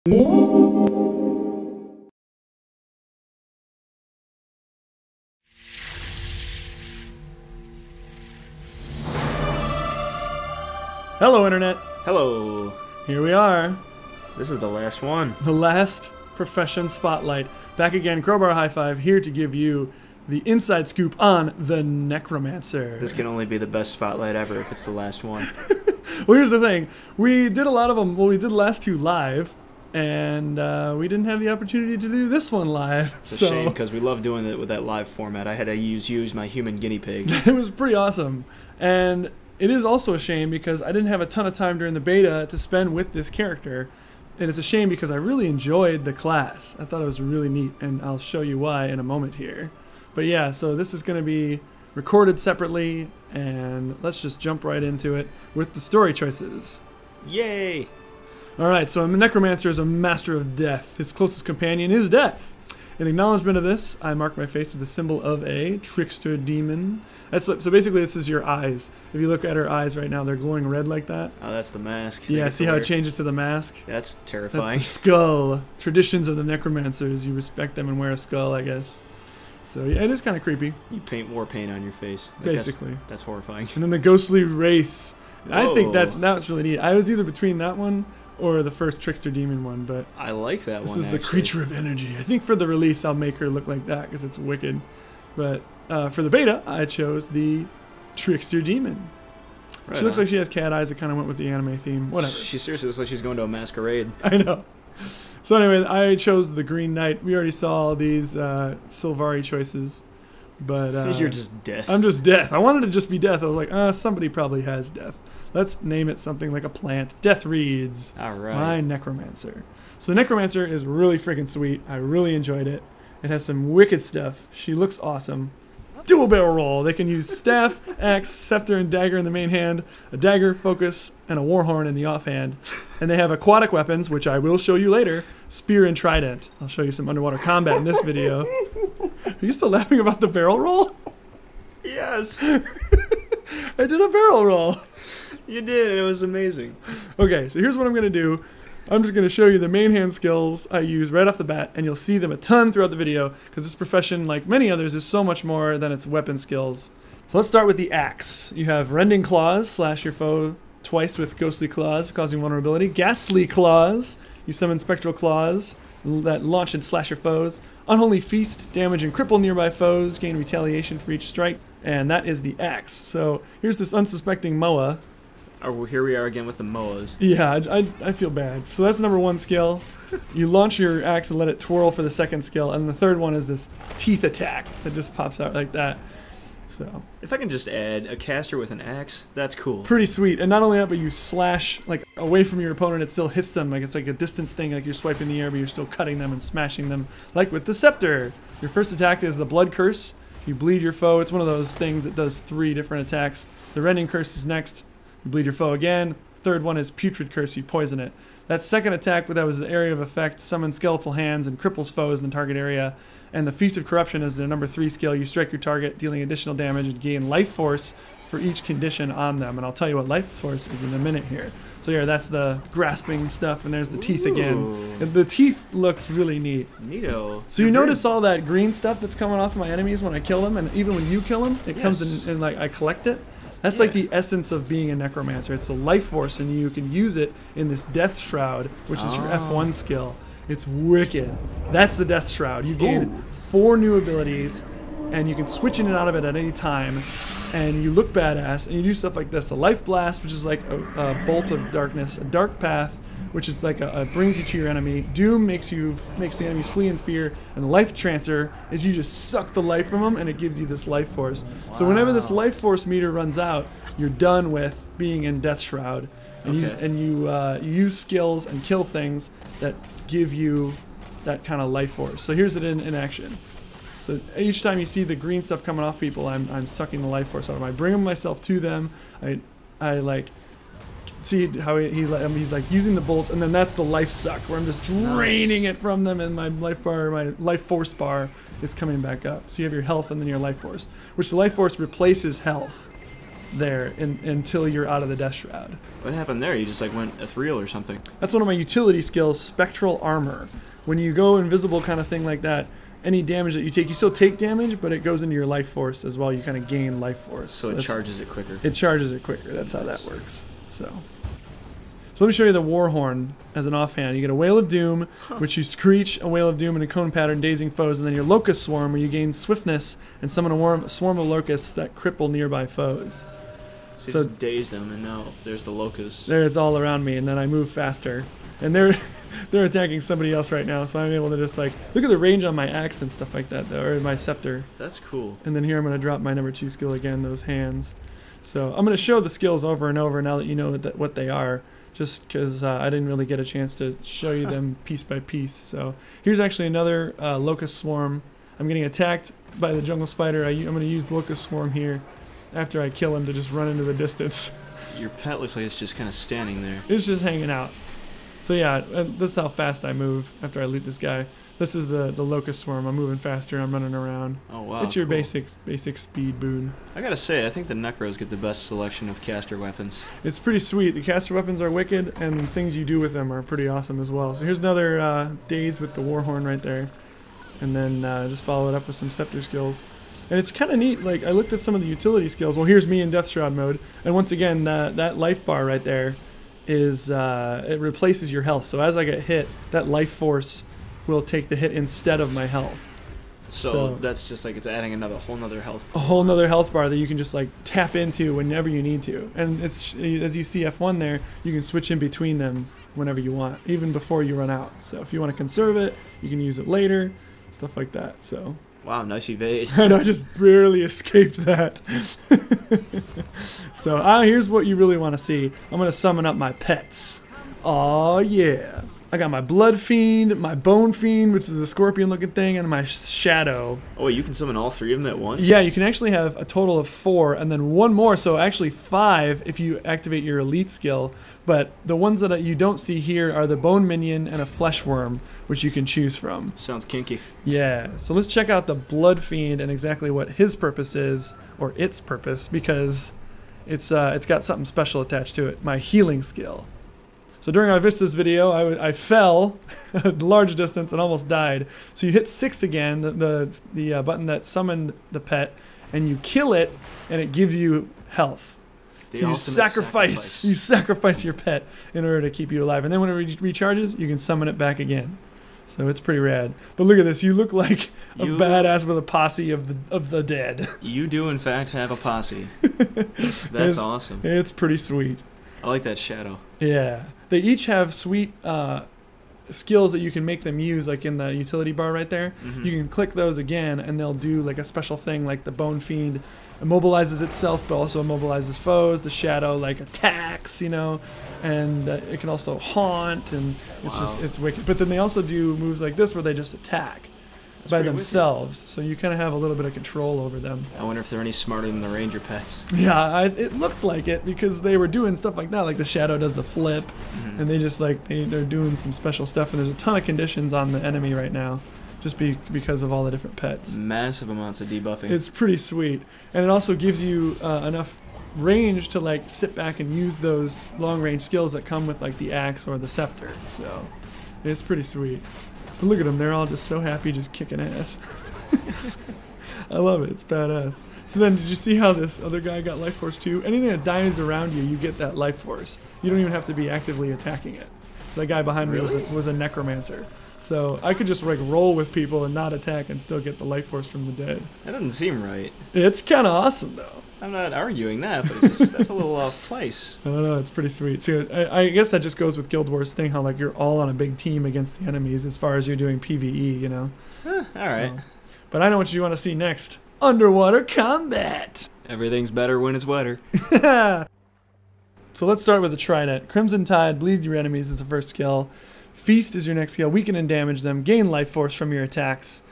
Hello, Internet. Hello. Here we are. This is the last one. The last profession spotlight. Back again, Crowbar High Five, here to give you the inside scoop on the Necromancer. This can only be the best spotlight ever if it's the last one. Well, here's the thing. We did a lot of them. Well, we did the last two live, and we didn't have the opportunity to do this one live. It's a shame because we love doing it with that live format. I had to use my human guinea pig. It was pretty awesome. And it is also a shame because I didn't have a ton of time during the beta to spend with this character. And it's a shame because I really enjoyed the class. I thought it was really neat, and I'll show you why in a moment here. But yeah, so this is going to be recorded separately, and let's just jump right into it with the story choices. Yay! Alright, so a Necromancer is a master of death. His closest companion is death. In acknowledgement of this, I mark my face with the symbol of a trickster demon. So basically this is your eyes. If you look at her eyes right now, they're glowing red like that. Oh, that's the mask. Yeah, see how it changes to the mask? That's terrifying. That's the skull. Traditions of the Necromancers. You respect them and wear a skull, I guess. So yeah, it is kind of creepy. You paint war paint on your face. Basically. That's horrifying. And then the Ghostly Wraith. Whoa. I think that's really neat. I was either between that one or the first Trickster Demon one, but I like that one. This is the Creature of Energy. I think for the release I'll make her look like that because it's wicked. But for the beta, I chose the Trickster Demon. Right, she looks like she has cat eyes. It kind of went with the anime theme. Whatever. She seriously looks like she's going to a masquerade. I know. So anyway, I chose the Green Knight. We already saw these Sylvari choices. But you're just death. I'm just death. I wanted to just be death. I was like, somebody probably has death. Let's name it something like a plant. Death Reads. All right. My Necromancer. So the Necromancer is really freaking sweet. I really enjoyed it. It has some wicked stuff. She looks awesome. Dual barrel roll. They can use staff, axe, scepter, and dagger in the main hand, a dagger, focus, and a warhorn in the offhand. And they have aquatic weapons, which I will show you later, spear and trident. I'll show you some underwater combat in this video. Are you still laughing about the barrel roll? Yes. I did a barrel roll. You did, and it was amazing. Okay, so here's what I'm going to do. I'm just going to show you the main hand skills I use right off the bat, and you'll see them a ton throughout the video, because this profession, like many others, is so much more than its weapon skills. So let's start with the axe. You have Rending Claws, slash your foe twice with Ghostly Claws, causing vulnerability. Ghastly Claws, you summon Spectral Claws that launch and slash your foes. Unholy Feast, damage and cripple nearby foes, gain retaliation for each strike, and that is the axe. So here's this unsuspecting Moa. Oh, here we are again with the Moas. Yeah, I feel bad. So that's number one skill. You launch your axe and let it twirl for the second skill, and the third one is this teeth attack that just pops out like that. So if I can just add a caster with an axe, that's cool. Pretty sweet. And not only that, but you slash like away from your opponent, it still hits them. Like it's like a distance thing, like you're swiping the air, but you're still cutting them and smashing them. Like with the scepter. Your first attack is the Blood Curse. You bleed your foe. It's one of those things that does 3 different attacks. The Rending Curse is next. You bleed your foe again. Third one is Putrid Curse. You poison it. That second attack, that was the area of effect, summons skeletal hands and cripples foes in the target area. And the Feast of Corruption is the number 3 skill. You strike your target, dealing additional damage and gain life force for each condition on them. And I'll tell you what life force is in a minute here. So here, that's the grasping stuff, and there's the teeth again. And the teeth looks really neat. Neato. So you notice all that green stuff that's coming off of my enemies when I kill them, and even when you kill them, it comes in and like I collect it. That's like the essence of being a Necromancer. It's the life force, and you can use it in this Death Shroud, which is your F1 skill. It's wicked. That's the Death Shroud. You gain 4 new abilities, and you can switch in and out of it at any time, and you look badass, and you do stuff like this. A Life Blast, which is like a bolt of darkness. A Dark Path, which is like brings you to your enemy. Doom makes the enemies flee in fear, and Life Transfer is you just suck the life from them, and it gives you this life force. Wow. So whenever this life force meter runs out, you're done with being in Death Shroud, and you use skills and kill things that give you that kind of life force. So here's it in action. So each time you see the green stuff coming off people, I'm sucking the life force out of them. I bring myself to them. I like see how he's like using the bolts, and then that's the life suck where I'm just draining it from them, and my life force bar is coming back up. So you have your health and then your life force, which the life force replaces health. there until you're out of the Death Shroud. What happened there? You just like went ethereal or something? That's one of my utility skills, Spectral Armor. When you go invisible kind of thing like that, any damage that you take, you still take damage, but it goes into your life force as well. You kind of gain life force. So it charges it quicker. It charges it quicker. That's how that works. So let me show you the Warhorn as an offhand. You get a Wail of Doom, which you screech a Wail of Doom in a cone pattern, dazing foes, and then your Locust Swarm, where you gain swiftness and summon a swarm of locusts that cripple nearby foes. So you just dazed them, and now there's the locusts. There, it's all around me, and then I move faster. And they're attacking somebody else right now, so I'm able to just like look at the range on my axe and stuff like that, though, or my scepter. That's cool. And then here I'm going to drop my number 2 skill again, those hands. So I'm going to show the skills over and over now that you know what they are, just because I didn't really get a chance to show you them piece by piece. So here's actually another Locust Swarm. I'm getting attacked by the Jungle Spider. I'm going to use the Locust Swarm here after I kill him to just run into the distance. Your pet looks like it's just kind of standing there. It's just hanging out. So yeah, this is how fast I move after I loot this guy. This is the Locust Swarm. I'm moving faster. I'm running around. Oh wow! It's your cool. basic speed boon. I gotta say, I think the Necros get the best selection of caster weapons. It's pretty sweet. The caster weapons are wicked, and the things you do with them are pretty awesome as well. So here's another daze with the Warhorn right there, and then just follow it up with some scepter skills. And it's kind of neat. Like I looked at some of the utility skills. Well, here's me in Death Shroud mode, and once again, that life bar right there is it replaces your health. So as I get hit, that life force will take the hit instead of my health. So that's just like it's adding whole nother health bar. A whole nother health bar that you can just like tap into whenever you need to. And it's, as you see F1 there, you can switch in between them whenever you want, even before you run out. So if you want to conserve it, you can use it later, stuff like that. So wow, nice evade. I know, I just barely escaped that. So here's what you really want to see. I'm going to summon up my pets. Oh yeah. I got my Blood Fiend, my Bone Fiend, which is a scorpion-looking thing, and my Shadow. Oh, you can summon all 3 of them at once? Yeah, you can actually have a total of 4, and then 1 more, so actually 5 if you activate your Elite skill. But the ones that you don't see here are the Bone Minion and a Flesh Worm, which you can choose from. Sounds kinky. Yeah, so let's check out the Blood Fiend and exactly what his purpose is, or its purpose, because it's got something special attached to it, my healing skill. So during our Vistas video, I fell a large distance and almost died. So you hit 6 again, the button that summoned the pet, and you kill it, and it gives you health. So you sacrifice your pet in order to keep you alive. And then when it recharges, you can summon it back again. So it's pretty rad. But look at this, you look like a badass with a posse of the dead. You do in fact have a posse. That's awesome. It's pretty sweet. I like that Shadow. Yeah. They each have sweet skills that you can make them use, like in the utility bar right there. Mm-hmm. You can click those again, and they'll do like a special thing, like the Bone Fiend immobilizes itself, but also immobilizes foes. The Shadow like attacks, you know, and it can also haunt, and it's wicked. But then they also do moves like this where they just attack by themselves, so you kind of have a little bit of control over them. I wonder if they're any smarter than the Ranger pets. Yeah, it looked like it because they were doing stuff like that, like the Shadow does the flip, and they just like they're doing some special stuff, and there's a ton of conditions on the enemy right now, just because of all the different pets. Massive amounts of debuffing. It's pretty sweet, and it also gives you enough range to like sit back and use those long range skills that come with like the axe or the scepter. So it's pretty sweet. But look at them, they're all just so happy, just kicking ass. I love it, it's badass. So then, did you see how this other guy got life force too? Anything that dies around you, you get that life force. You don't even have to be actively attacking it. So that guy behind me was a necromancer. So I could just like roll with people and not attack and still get the life force from the dead. That doesn't seem right. It's kind of awesome though. I'm not arguing that, but that's a little off place. I don't know, it's pretty sweet. So I guess that just goes with Guild Wars thing, how like you're all on a big team against the enemies as far as you're doing PvE, you know? Alright. But I know what you want to see next. Underwater combat! Everything's better when it's wetter. So let's start with the Trident. Crimson Tide, bleed your enemies is the first skill. Feast is your next skill. Weaken and damage them. Gain life force from your attacks.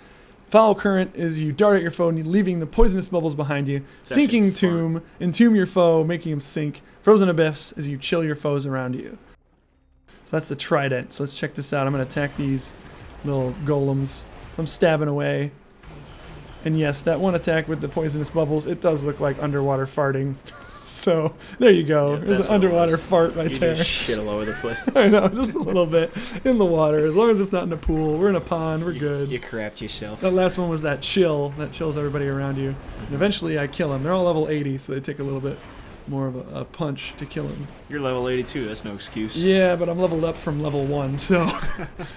Foul Current is you dart at your foe, leaving the poisonous bubbles behind you. Sinking Tomb, entomb your foe, making him sink. Frozen Abyss is you chill your foes around you. So that's the Trident. So let's check this out. I'm going to attack these little golems. So I'm stabbing away. And yes, that one attack with the poisonous bubbles, it does look like underwater farting. So there you go. Yeah, There's that's an what it underwater was. fart right You there. just shit all over the place. I know, just a little bit in the water. As long as it's not in a pool, we're in a pond, we're good. You crapped yourself. That last one was that chill. That chills everybody around you. And eventually I kill them. They're all level 80, so they take a little bit more of a punch to kill them. You're level 82. That's no excuse. Yeah, but I'm leveled up from level 1, so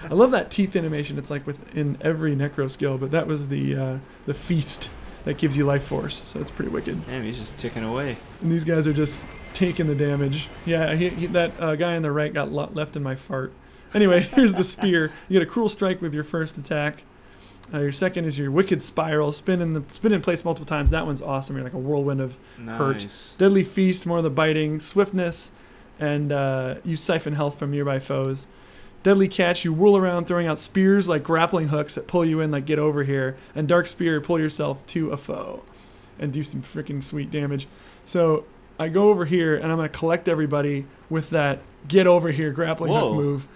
I love that teeth animation. It's like within every necro skill, but that was the feast that gives you life force, so it's pretty wicked. Damn, he's just ticking away. And these guys are just taking the damage. Yeah, that guy on the right got left in my fart. Anyway, here's the spear. You get a cruel strike with your first attack. Your second is your wicked spiral. Spin in place multiple times. That one's awesome. You're like a whirlwind of hurt. Deadly feast, more of the biting. Swiftness, and you siphon health from nearby foes. Deadly catch, you whirl around throwing out spears like grappling hooks that pull you in like get over here. And dark spear, pull yourself to a foe and do some freaking sweet damage. So I go over here and I'm going to collect everybody with that get over here grappling hook move.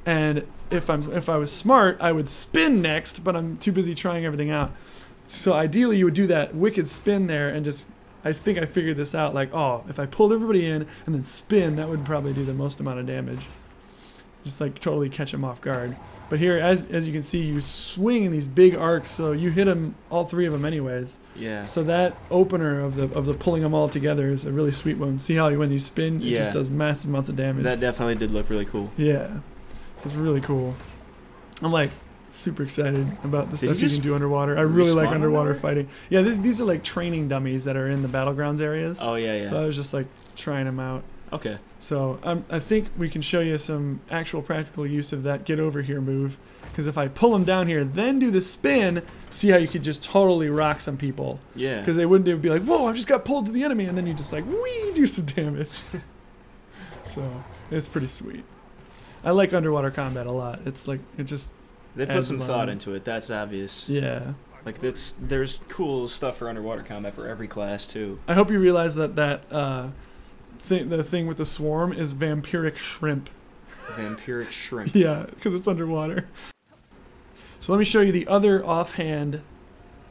And if I was smart, I would spin next, but I'm too busy trying everything out. So ideally, you would do that wicked spin there and just. I think I figured this out. Like, oh, if I pulled everybody in and then spin, that would probably do the most amount of damage. Just like totally catch them off guard. But here, as you can see, you swing in these big arcs, so you hit them, all three of them, anyways. Yeah. So that opener of the pulling them all together is a really sweet one. See how when you spin, it just does massive amounts of damage. That definitely did look really cool. Yeah. It's really cool. I'm like super excited about the stuff you can do underwater. I really like underwater fighting. Yeah, these are like training dummies that are in the battlegrounds areas. Oh yeah, yeah. So I was just like trying them out. Okay. So I think we can show you some actual practical use of that get over here move. Because if I pull them down here, then do the spin, see how you could just totally rock some people. Yeah. Because they wouldn't be like, whoa, I just got pulled to the enemy, and then you just like, wee, do some damage. So it's pretty sweet. I like underwater combat a lot. It's like, it just... They put some thought into it, that's obvious. Yeah. Like, there's cool stuff for underwater combat for every class, too. I hope you realize that the thing with the swarm is vampiric shrimp. Vampiric shrimp. Yeah, because it's underwater. So let me show you the other offhand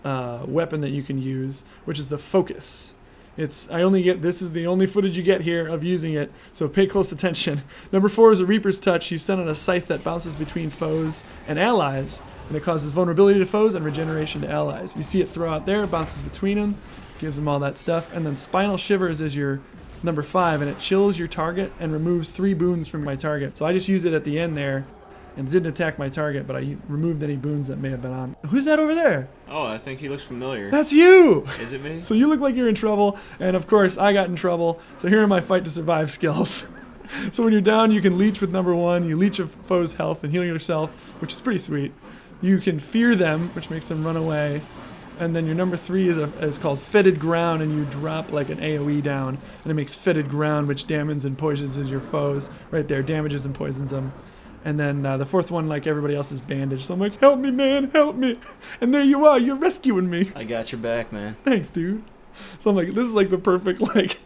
weapon that you can use, which is the focus. This is the only footage you get here of using it, so pay close attention. Number 4 is a Reaper's Touch. You send on a scythe that bounces between foes and allies, and it causes vulnerability to foes and regeneration to allies. You see it throw out there, it bounces between them, gives them all that stuff, and then Spinal Shivers is your number 5, and it chills your target and removes 3 boons from my target. So I just used it at the end there, and it didn't attack my target, but I removed any boons that may have been on. Who's that over there? Oh, I think he looks familiar. That's you! Is it me? So you look like you're in trouble, and of course I got in trouble, so here are my fight to survive skills. So when you're down, you can leech with number 1, you leech a foe's health and heal yourself, which is pretty sweet. You can fear them, which makes them run away. And then your number 3 is called Fetid Ground, and you drop like an AoE down, and it makes Fetid Ground, which damages and poisons your foes. Right there, damages and poisons them. And then the 4th one, like everybody else, is Bandage. So I'm like, help me, man, help me. And there you are, you're rescuing me. I got your back, man. Thanks, dude. So I'm like, this is like the perfect like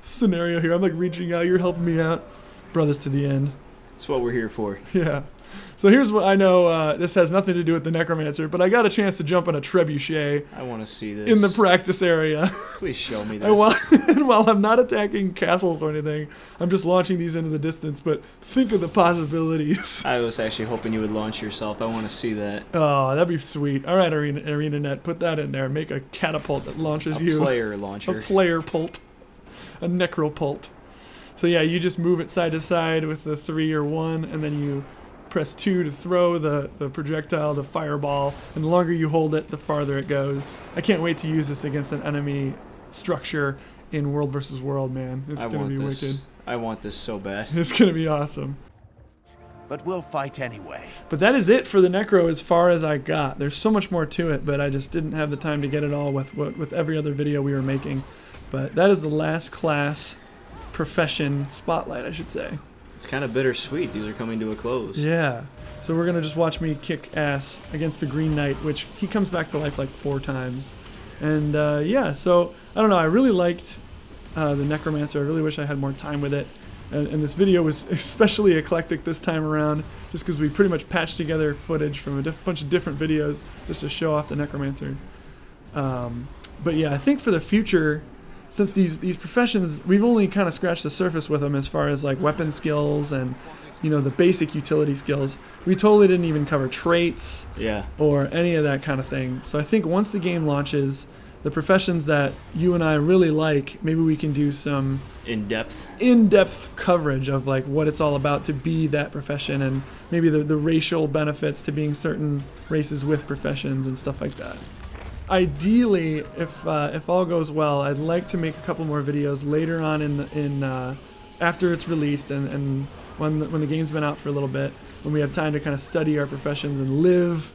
scenario here. I'm like reaching out, you're helping me out. Brothers to the end. That's what we're here for. Yeah. So here's what I know. This has nothing to do with the Necromancer, but I got a chance to jump on a trebuchet. I want to see this. In the practice area. Please show me this. And while I'm not attacking castles or anything, I'm just launching these into the distance, but think of the possibilities. I was actually hoping you would launch yourself. I want to see that. Oh, that'd be sweet. All right, ArenaNet, put that in there. Make a catapult that launches you. A player launcher. A player pult. A necropult. So yeah, you just move it side to side with the 3 or 1, and then you press 2 to throw the projectile, the fireball, and the longer you hold it, the farther it goes. I can't wait to use this against an enemy structure in World vs. World, man. It's going to be wicked. I want this so bad. It's going to be awesome. But we'll fight anyway. But that is it for the Necro as far as I got. There's so much more to it, but I just didn't have the time to get it all with every other video we were making. But that is the last class profession spotlight, I should say. It's kind of bittersweet. These are coming to a close. Yeah. So we're going to just watch me kick ass against the Green Knight, which he comes back to life like 4 times. And yeah, so I don't know. I really liked the Necromancer. I really wish I had more time with it. And this video was especially eclectic this time around, just because we pretty much patched together footage from a bunch of different videos just to show off the Necromancer. But yeah, I think for the future, since these professions, we've only kind of scratched the surface with them as far as like weapon skills and, you know, the basic utility skills. We totally didn't even cover traits or any of that kind of thing. So I think once the game launches, the professions that you and I really like, maybe we can do some in-depth coverage of like what it's all about to be that profession, and maybe the racial benefits to being certain races with professions and stuff like that. Ideally, if all goes well, I'd like to make a couple more videos later on after it's released and when the game's been out for a little bit, when we have time to kind of study our professions and live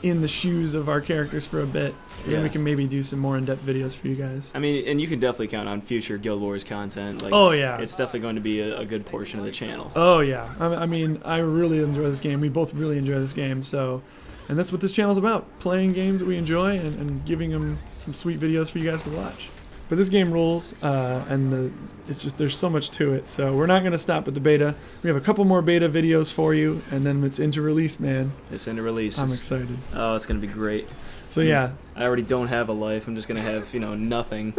in the shoes of our characters for a bit. Then we can maybe do some more in-depth videos for you guys. I mean, and you can definitely count on future Guild Wars content. Like, oh yeah, it's definitely going to be a good portion of the channel. Oh yeah, I mean, I really enjoy this game. We both really enjoy this game, so, and that's what this channel's about: playing games that we enjoy and giving them some sweet videos for you guys to watch. But this game rules, and it's just, there's so much to it. So we're not going to stop at the beta. We have a couple more beta videos for you, and then it's into release, man. It's into release. I'm excited. Oh, it's going to be great. So yeah. I already don't have a life. I'm just going to have, you know, nothing.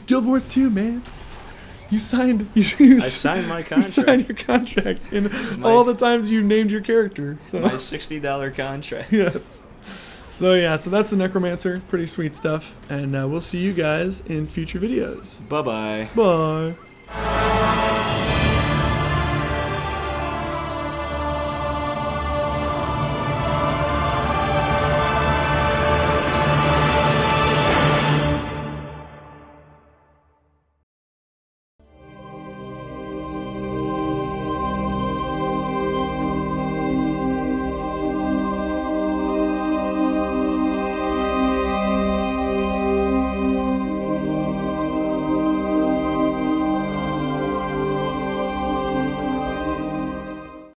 Guild Wars 2, man. You signed. I signed my contract. You signed your contract in all the times you named your character. So. My $60 contract. Yes. So yeah, so that's the Necromancer. Pretty sweet stuff. And we'll see you guys in future videos. Bye-bye. Bye.